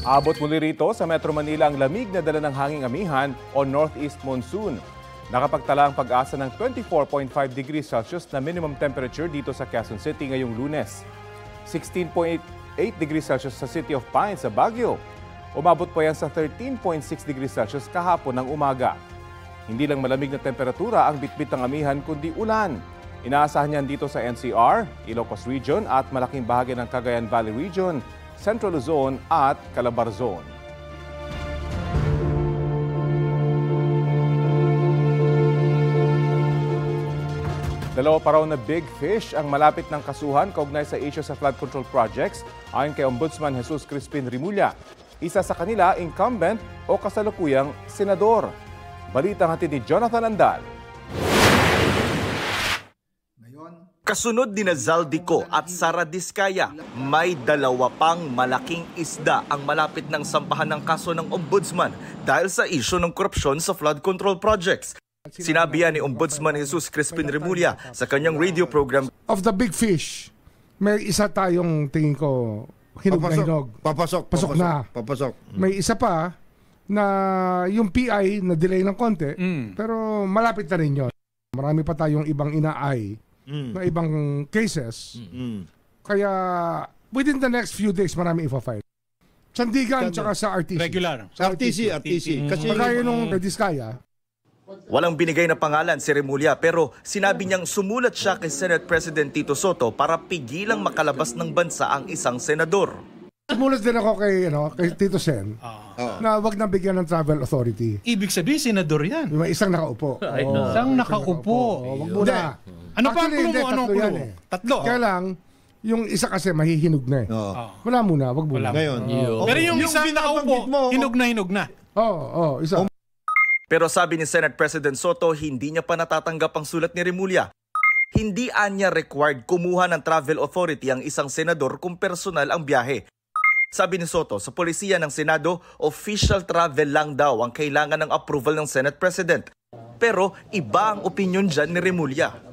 Abot muli rito sa Metro Manila ang lamig na dala ng hanging amihan o northeast monsoon. Nakapagtala ang Pag-asa ng 24.5 degrees Celsius na minimum temperature dito sa Quezon City ngayong Lunes. 16.8 degrees Celsius sa City of Pines sa Baguio. Umabot pa yan sa 13.6 degrees Celsius kahapon ng umaga. Hindi lang malamig na temperatura ang bitbit ng amihan kundi ulan. Inaasahan niyan dito sa NCR, Ilocos Region at malaking bahagi ng Cagayan Valley Region, Central Luzon at Calabarzon. Dalawa pa raw na big fish ang malapit ng kasuhan kaugnay sa issue sa flood control projects ayon kay Ombudsman Jesus Crispin Rimulya. Isa sa kanila, incumbent o kasalukuyang senador. Balitang hatid ni Jonathan Andal. Kasunod ni Zaldico at Sara Diskaya, may dalawa pang malaking isda ang malapit ng sampahan ng kaso ng Ombudsman dahil sa issue ng korupsyon sa flood control projects. Sinabi yan ni Ombudsman Jesus Crispin Rimulya sa kanyang radio program. Of the big fish, may isa tayong tingin ko hinog na hinog. Pasok na. May isa pa na yung PI na delay ng konti, pero malapit na rin yun. Marami pa tayong ibang inaay na ibang cases. Kaya within the next few days marami ipa-file. Sandigan tsaka sa RTC. Regular. Sa RTC. Kasi kaya nung Diskaya. Walang binigay na pangalan si Rimulya pero sinabi niyang sumulat siya kay Senate President Tito Soto para pigilang makalabas ng bansa ang isang senador. Sumulat din ako kay Tito Sen na wag na bigyan ng travel authority. Ibig sabihin, senador yan. May isang nakaupo. Isang nakaupo. Wag muna. Ano pa ang clue mo? Anong clue? Tatlo. Kaya lang, yung isa kasi mahihinog na eh. Wala muna, wag muna. Pero yung isang nakaupo, hinog na. Oo, isa. Pero sabi ni Senate President Soto, hindi niya pa natatanggap ang sulat ni Rimulya. Hindi anya required kumuha ng travel authority ang isang senador kung personal ang biyahe. Sabi ni Soto, sa polisiya ng Senado, official travel lang daw ang kailangan ng approval ng Senate President. Pero iba ang opinion dyan ni Rimulya.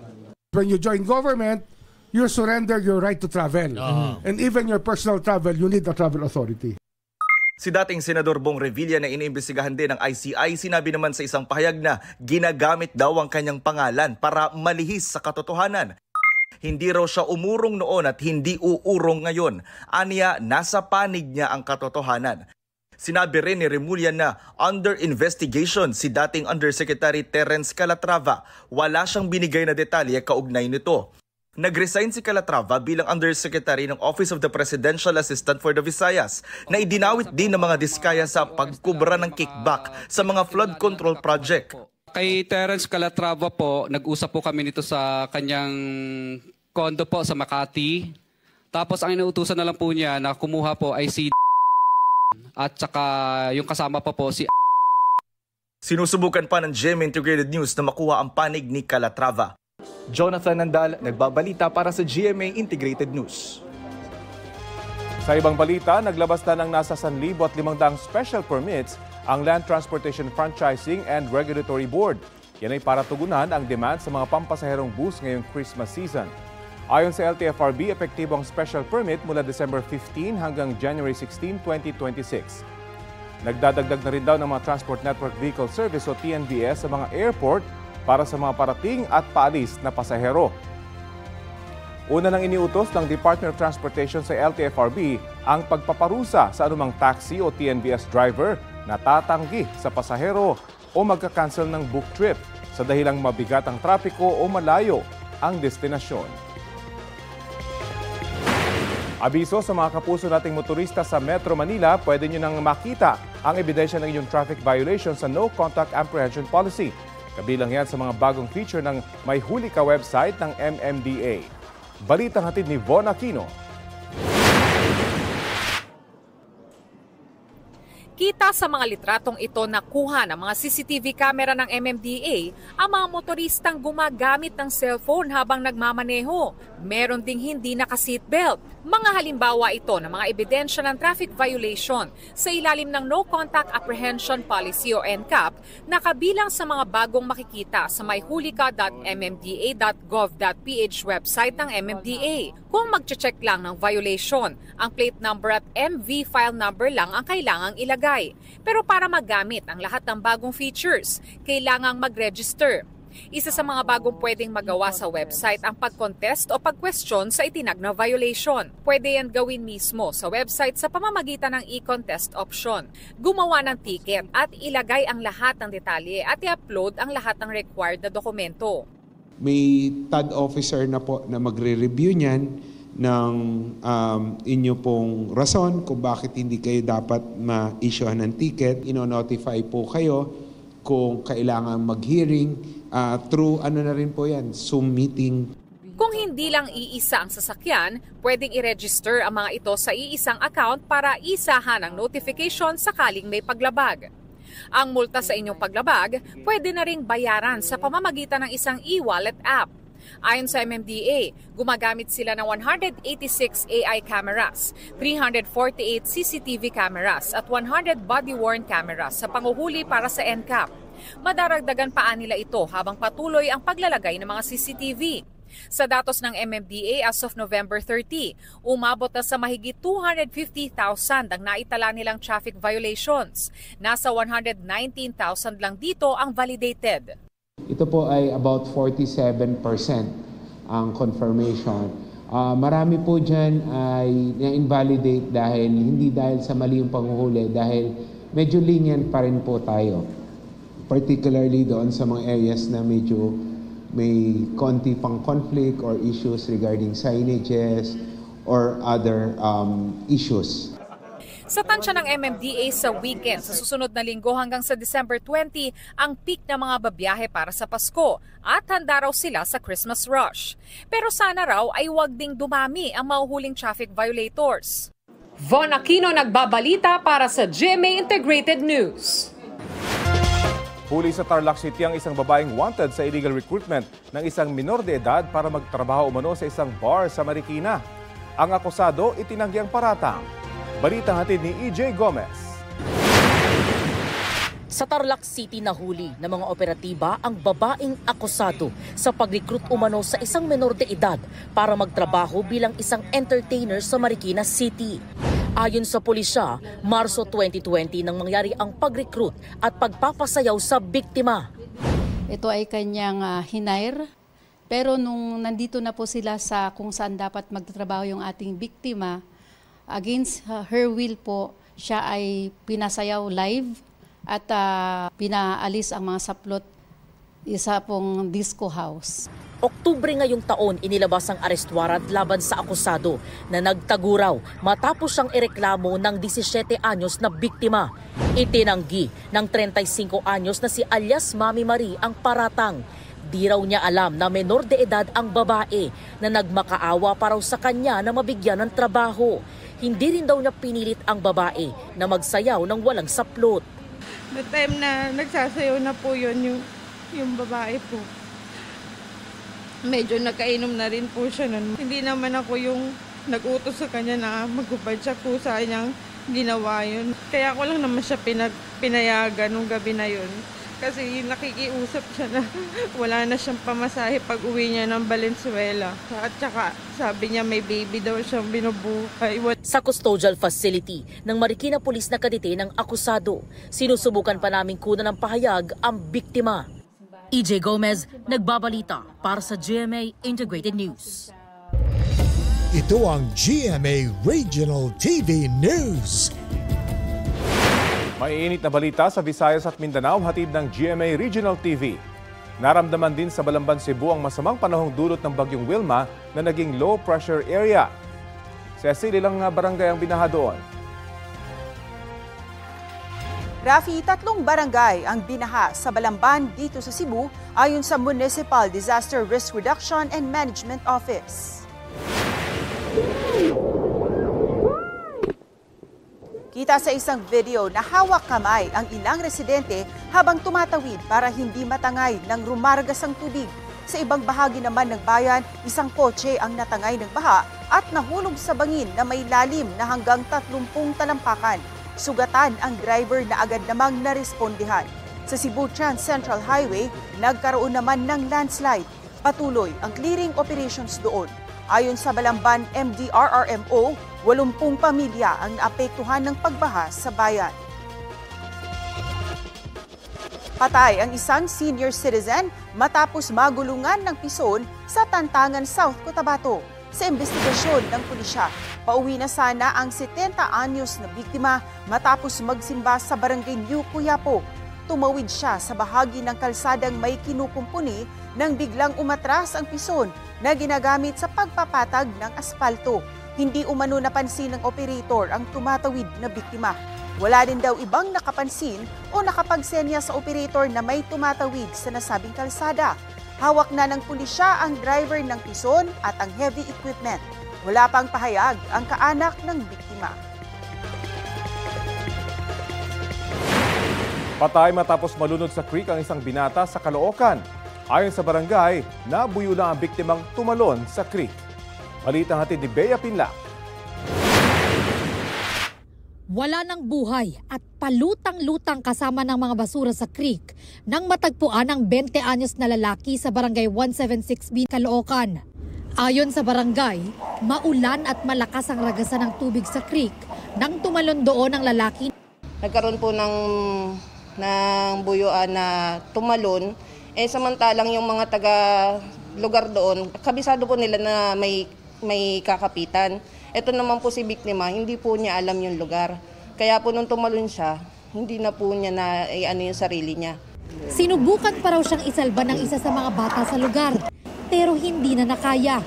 When you join government, you surrender your right to travel. And even your personal travel, you need a travel authority. Si dating Senador Bong Revilla na iniimbestigahan din ng ICI, sinabi naman sa isang pahayag na ginagamit daw ang kanyang pangalan para malihis sa katotohanan. Hindi raw siya umurong noon at hindi uurong ngayon. Aniya, nasa panig niya ang katotohanan. Sinabi rin ni Rimulya na under investigation si dating Undersecretary Terence Calatrava. Wala siyang binigay na detalye kaugnay nito. Nag-resign si Calatrava bilang Undersecretary ng Office of the Presidential Assistant for the Visayas na idinawit din ng mga Diskaya sa pagkubra ng kickback sa mga flood control project. Kay Terence Calatrava po, nag-usap po kami nito sa kanyang kondo po sa Makati. Tapos ang inuutusan na lang po niya na kumuha po ay si at saka yung kasama pa po si Sinusubukan pa ng GMA Integrated News na makuha ang panig ni Calatrava. Jonathan Nandal, nagbabalita para sa GMA Integrated News. Sa ibang balita, naglabas na ng nasa 1,500 special permits ang Land Transportation Franchising and Regulatory Board. Yan ay para tugunan ang demand sa mga pampasaherong bus ngayong Christmas season. Ayon sa LTFRB, epektibo ang special permit mula December 15 hanggang January 16, 2026. Nagdadagdag na rin daw ng mga Transport Network Vehicle Service o TNVS sa mga airport para sa mga parating at paalis na pasahero. Una nang iniutos ng Department of Transportation sa LTFRB ang pagpaparusa sa anumang taxi o TNVS driver na tatanggi sa pasahero o magka-cancel ng book trip sa dahilang mabigat ang trapiko o malayo ang destinasyon. Abiso sa mga kapuso nating motorista sa Metro Manila, pwede nyo nang makita ang ebidensya ng inyong traffic violation sa No Contact Apprehension Policy. Kabilang yan sa mga bagong feature ng May Huli Ka website ng MMDA. Balitang hatid ni Von Aquino. Kita sa mga litratong ito na kuha ng mga CCTV camera ng MMDA ang mga motoristang gumagamit ng cellphone habang nagmamaneho. Meron ding hindi naka-seatbelt. Mga halimbawa ito ng mga ebidensya ng traffic violation sa ilalim ng No Contact Apprehension Policy o NCAP na kabilang sa mga bagong makikita sa myhulika.mmda.gov.ph website ng MMDA. Kung magche-check lang ng violation, ang plate number at MV file number lang ang kailangang ilagay. Pero para magamit ang lahat ng bagong features, kailangang mag-register. Isa sa mga bagong pwedeng magawa sa website ang pag-contest o pag-question sa itinag na violation. Pwede yan gawin mismo sa website sa pamamagitan ng e-contest option. Gumawa ng ticket at ilagay ang lahat ng detalye at i-upload ang lahat ng required na dokumento. May TAD officer na po na magre-review niyan ng inyo pong rason kung bakit hindi kayo dapat ma-issuehan ng ticket. Ino-notify po kayo kung kailangan mag-hearing through na rin po yan, Zoom meeting. Kung hindi lang iisa ang sasakyan, pwedeng i-register ang mga ito sa iisang account para isahan ang notification sakaling may paglabag. Ang multa sa inyong paglabag, pwede na ring bayaran sa pamamagitan ng isang e-wallet app. Ayon sa MMDA, gumagamit sila ng 186 AI cameras, 348 CCTV cameras at 100 body-worn cameras sa panguhuli para sa NCAP. Madaragdagan pa nila ito habang patuloy ang paglalagay ng mga CCTV. Sa datos ng MMDA as of November 30, umabot na sa mahigit 250,000 ang naitala nilang traffic violations. Nasa 119,000 lang dito ang validated. Ito po ay about 47% ang confirmation. Marami po dyan ay na-invalidate hindi dahil sa mali yung panghuhuli, dahil medyo lenient pa rin po tayo. Particularly doon sa mga areas na medyo may konti pang conflict or issues regarding signages or other issues. Sa tansya ng MMDA sa weekend, sa susunod na linggo hanggang sa December 20, ang peak ng mga babiyahe para sa Pasko at handa raw sila sa Christmas rush. Pero sana raw ay huwag ding dumami ang mahuhuling traffic violators. Von Aquino nagbabalita para sa GMA Integrated News. Huli sa Tarlac City ang isang babaeng wanted sa illegal recruitment ng isang minor de edad para magtrabaho umano sa isang bar sa Marikina. Ang akusado itinanggi ang paratang. Balitang hatid ni EJ Gomez. Sa Tarlac City nahuli ng mga operatiba ang babaeng akusado sa pag-recruit umano sa isang menor de edad para magtrabaho bilang isang entertainer sa Marikina City. Ayon sa pulisya, Marso 2020 nang mangyari ang pag-recruit at pagpapasayaw sa biktima. Ito ay kanyang hinair, pero nung nandito na po sila sa kung saan dapat magtatrabaho yung ating biktima, against her will po, siya ay pinasayaw live at pinaalis ang mga saplot isa pong disco house. Oktubre ngayong taon inilabas ang arrest warrant laban sa akusado na nagtaguraw matapos siyang ireklamo ng 17 anyos na biktima. Itinanggi ng 35 anyos na si alias Mami Marie ang paratang. Di raw niya alam na menor de edad ang babae na nagmakaawa pa raw sa kanya na mabigyan ng trabaho. Hindi rin daw niya pinilit ang babae na magsayaw ng walang saplot. The time na nagsasayaw na po yun, yung babae po. Medyo nakainom na rin po siya nun. Hindi naman ako yung nag-utos sa kanya na magubad siya, kusa niyang ginawa yun. Kaya ako lang naman siya pinayagan nung gabi na yun. Kasi nakikiusap siya na wala na siyang pamasahe pag uwi niya ng Valenzuela. At saka sabi niya may baby daw siyang binubuhay. Sa custodial facility ng Marikina Police na kadete ng akusado, sinusubukan pa naming kunan ng pahayag ang biktima. EJ Gomez, nagbabalita para sa GMA Integrated News. Ito ang GMA Regional TV News. Maiinit na balita sa Visayas at Mindanao, hatid ng GMA Regional TV. Naramdaman din sa Balamban, Cebu ang masamang panahong dulot ng bagyong Wilma na naging low pressure area. Cecil, ilang barangay ang binaha doon? Rafi, 3 barangay ang binaha sa Balamban dito sa Cebu ayon sa Municipal Disaster Risk Reduction and Management Office. Kita sa isang video na hawak kamay ang ilang residente habang tumatawid para hindi matangay ng rumargas ang tubig. Sa ibang bahagi naman ng bayan, isang kotse ang natangay ng baha at nahulog sa bangin na may lalim na hanggang 30 talampakan. Sugatan ang driver na agad namang narespondihan. Sa Cebu Trans Central Highway, nagkaroon naman ng landslide. Patuloy ang clearing operations doon. Ayon sa Balamban MDRRMO, 80 pamilya ang naapektuhan ng pagbaha sa bayan. Patay ang isang senior citizen matapos magulungan ng pison sa Tantangan, South Cotabato. Sa investigasyon ng pulisya, pauwi na sana ang 70 anyos na biktima matapos magsimba sa barangay New Cuyapo. Tumawid siya sa bahagi ng kalsadang may kinukumpuni nang biglang umatras ang pison na ginagamit sa pagpapatag ng aspalto. Hindi umano napansin ng operator ang tumatawid na biktima. Wala din daw ibang nakapansin o nakapagsenya sa operator na may tumatawid sa nasabing kalsada. Hawak na ng pulisya ang driver ng pison at ang heavy equipment. Wala pang pahayag ang kaanak ng biktima. Patay matapos malunod sa creek ang isang binata sa Caloocan. Ayon sa barangay, nabuyo lang ang biktimang tumalon sa creek. Balitang hatid ni Bea Pinlac. Wala ng buhay at palutang-lutang kasama ng mga basura sa creek nang matagpuan ang 20 anyos na lalaki sa barangay 176B, Caloocan. Ayon sa barangay, maulan at malakas ang ragasan ng tubig sa creek nang tumalon doon ang lalaki. Nagkaroon po ng buyuan na tumalon, samantalang yung mga taga lugar doon, kabisado po nila na may kakapitan. Ito naman po si biktima, hindi po niya alam yung lugar. Kaya po nung tumalon siya, hindi na po niya na yung sarili niya. Sinubukan pa raw siyang isalba ng isa sa mga bata sa lugar, pero hindi na nakaya.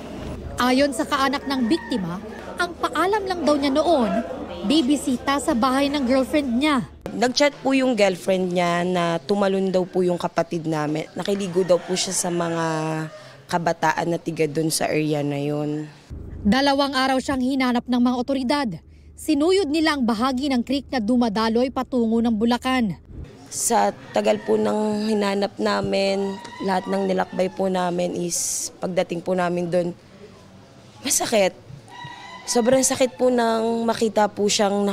Ayon sa kaanak ng biktima, ang paalam lang daw niya noon, bibisita sa bahay ng girlfriend niya. Nag-chat po yung girlfriend niya na tumalon daw po yung kapatid namin. Nakiligo daw po siya sa mga kabataan na tiga doon sa area na yun. 2 araw siyang hinanap ng mga otoridad. Sinuyod nila ang bahagi ng creek na dumadaloy patungo ng Bulacan. Sa tagal po ng hinanap namin, lahat ng nilakbay po namin is pagdating po namin doon, masakit. Sobrang sakit po nang makita po siyang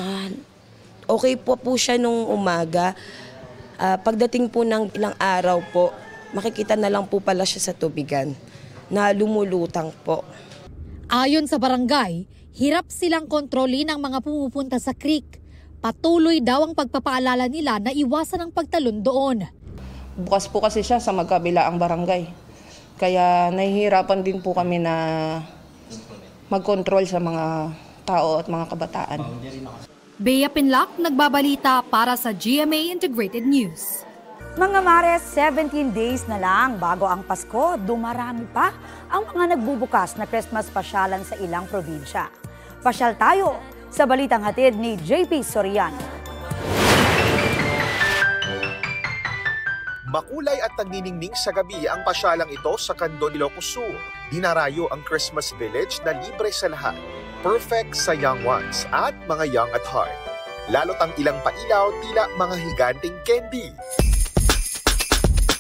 okay po siya nung umaga. Pagdating po ng ilang araw po, makikita na lang po pala siya sa tubigan na lumulutang po. Ayon sa barangay, hirap silang kontrolin ang mga pumupunta sa creek. Patuloy daw ang pagpapaalala nila na iwasan ang pagtalon doon. Bukas po kasi siya sa magkabilaang barangay. Kaya nahihirapan din po kami na mag-control sa mga tao at mga kabataan. Bea Pinlac, nagbabalita para sa GMA Integrated News. Mga Mares, 17 days na lang bago ang Pasko, dumarami pa ang mga nagbubukas na Christmas pasyalan sa ilang probinsya. Pasyal tayo sa balitang hatid ni JP Soriano. Makulay at nagniningning sa gabi ang pasyalang ito sa Candon, Ilocos Sur. Dinarayo ang Christmas Village na libre sa lahat. Perfect sa young ones at mga young at heart. Lalo't ang ilang pailaw tila mga higanting candy.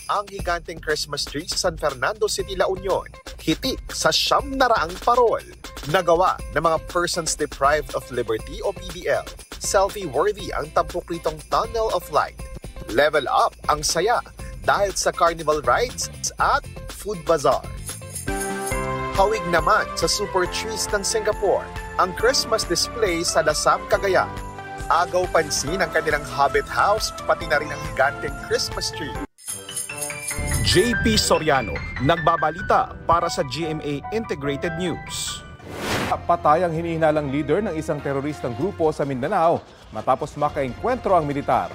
Ang higanteng Christmas tree sa San Fernando City, La Union, hitik sa 900 parol. Nagawa ng mga persons deprived of liberty o PDL. Selfie-worthy ang tampok nitong Tunnel of Light. Level up ang saya dahil sa carnival rides at food bazaar. Hawig naman sa Super Trees ng Singapore, ang Christmas display sa Lasam, Cagayan. Agaw pansin ang kanilang Hobbit House, pati na rin ang higanteng Christmas tree. JP Soriano, nagbabalita para sa GMA Integrated News. Patay ang hinihinalang leader ng isang teroristang grupo sa Mindanao matapos makaengkwentro ang militar.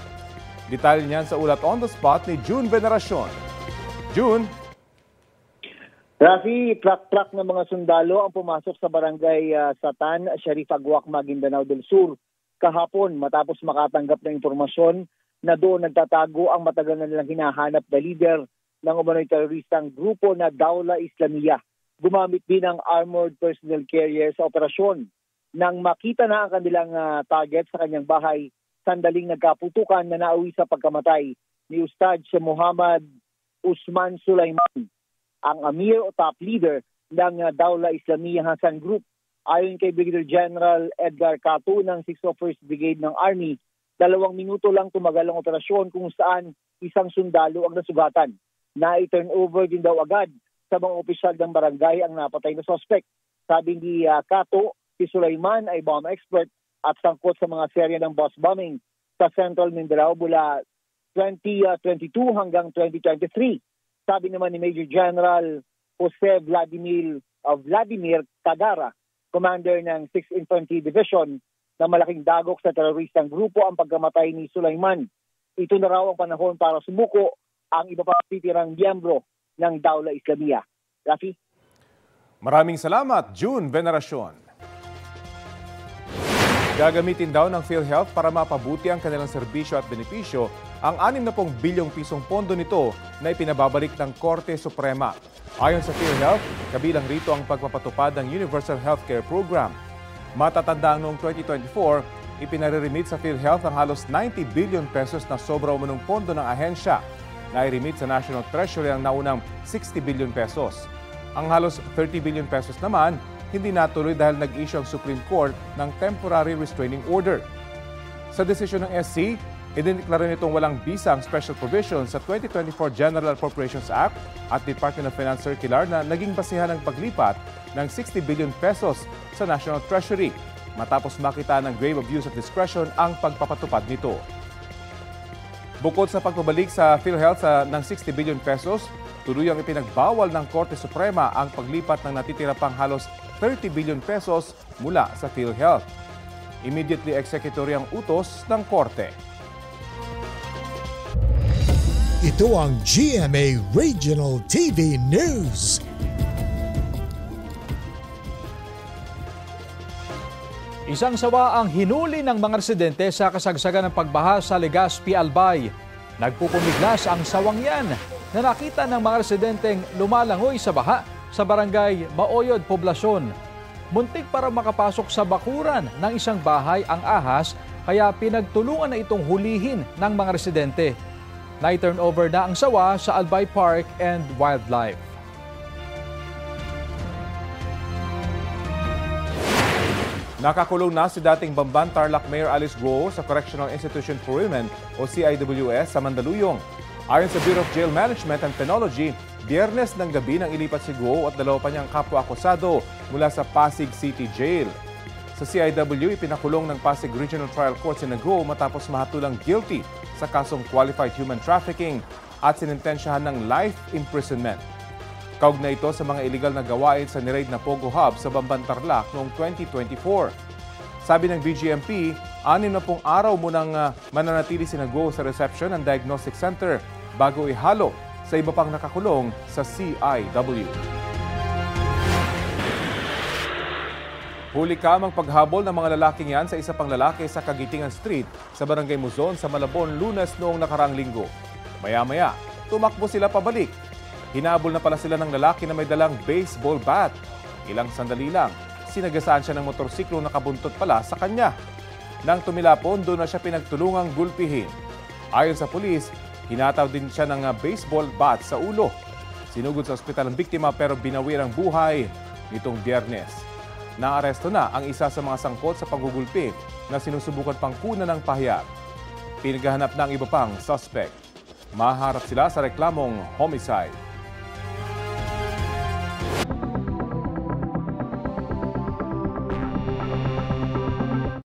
Detalye niyan sa ulat on the spot ni June Veneracion. June? Rafi, truck ng mga sundalo ang pumasok sa barangay Satan, Sharif Aguac, Maguindanao del Sur kahapon matapos makatanggap ng impormasyon na doon nagtatago ang matagal na nilang hinahanap na leader ng umano'y teroristang grupo na Daula Islamiyah. Gumamit din ng armored personnel carrier sa operasyon. nang makita na ang kanilang target sa kanyang bahay, sandaling nagkaputukan na nauwi sa pagkamatay ni Ustad Muhammad Usman Sulaiman, ang Amir o top leader ng Dawla Islamiyah Hasan Group. Ayon kay Brigadier General Edgar Cato ng 601st Brigade ng Army, 2 minuto lang tumagal ang operasyon kung saan isang sundalo ang nasugatan. Na-turn over din daw agad sa mga opisyal ng barangay ang napatay na suspect. Sabi ni Cato, si Sulaiman ay bomb expert at sangkot sa mga serya ng boss bombing sa Central Mindanao mula 2022 hanggang 2023. Sabi naman ni Major General Jose Vladimir Tagara, commander ng 6th Infantry Division, na malaking dagok sa teroristang grupo ang pagkamatay ni Sulaiman. Ito na raw ang panahon para sumuko ang iba pa titirang miyembro ng Dawla Islamiyah. Rafi? Maraming salamat, June Veneracion. Gagamitin daw ng PhilHealth para mapabuti ang kanilang serbisyo at benepisyo ang 60 bilyong pisong pondo nito na ipinababalik ng Korte Suprema. Ayon sa PhilHealth, kabilang rito ang pagpapatupad ng Universal Healthcare Program. Matatandang noong 2024, ipinare-remit sa PhilHealth ang halos 90 billion pesos na sobra umunong pondo ng ahensya. Na-remit sa National Treasury ang naunang 60 billion pesos. Ang halos 30 billion pesos naman, hindi natuloy dahil nag-issue ang Supreme Court ng Temporary Restraining Order. Sa desisyon ng SC, idineklara nitong walang bisa ang special provisions sa 2024 General Appropriations Act at Department of Finance Circular na naging basihan ng paglipat ng 60 billion pesos sa National Treasury matapos makita ng grave abuse of discretion ang pagpapatupad nito. Bukod sa pagbabalik sa PhilHealth ng 60 billion pesos, tuluyang ipinagbawal ng Korte Suprema ang paglipat ng natitira pang halos 30 billion pesos mula sa PhilHealth. Immediately executory ang utos ng Korte. Ito ang GMA Regional TV News. Isang sawa ang hinuli ng mga residente sa kasagsagan ng pagbaha sa Legazpi, Albay. Nagpupumiglas ang sawang yan na nakita ng mga residenteng lumalangoy sa baha sa barangay Maoyod, Poblasyon. Muntik para makapasok sa bakuran ng isang bahay ang ahas kaya pinagtulungan na itong hulihin ng mga residente. Na-turn over na ang sawa sa Albay Park and Wildlife. Nakakulong na si dating Bamban Tarlac Mayor Alice Guo sa Correctional Institution for Women o CIWS sa Mandaluyong. Ayon sa Bureau of Jail Management and Penology, Biyernes ng gabi nang ilipat si Guo at 2 pa niyang kapwa-akusado mula sa Pasig City Jail. Sa CIW, ipinakulong ng Pasig Regional Trial Court si Guo matapos mahatulang guilty sa kasong qualified human trafficking at sinintensyahan ng life imprisonment. Kaugnay ito sa mga illegal na gawain sa niraid na Pogo Hub sa Bamban Tarlac noong 2024. Sabi ng BGMP, 60 araw munang mananatili si Guo sa reception ng Diagnostic Center bago ihalo sa iba pang nakakulong sa CIW. Huli kamang paghabol ng mga lalaking yan sa isa pang lalaki sa Kagitingan Street sa Barangay Muzon sa Malabon Lunes noong nakaraang linggo. Maya-maya, tumakbo sila pabalik. Hinabol na pala sila ng lalaki na may dalang baseball bat. Ilang sandali lang, sinagasaan siya ng motorsiklo na nakabuntot pala sa kanya. Nang tumilapon, doon na siya pinagtulungang gulpihin. Ayon sa pulis, hinataw din siya ng baseball bat sa ulo. Sinugod sa ospital ang biktima pero binawir ang buhay nitong Biyernes. Naaresto na ang isa sa mga sangkot sa paggugulpi na sinusubukan pang kunan ng pahayag. Pinaghahanap na ang iba pang suspect. Maharap sila sa reklamong homicide.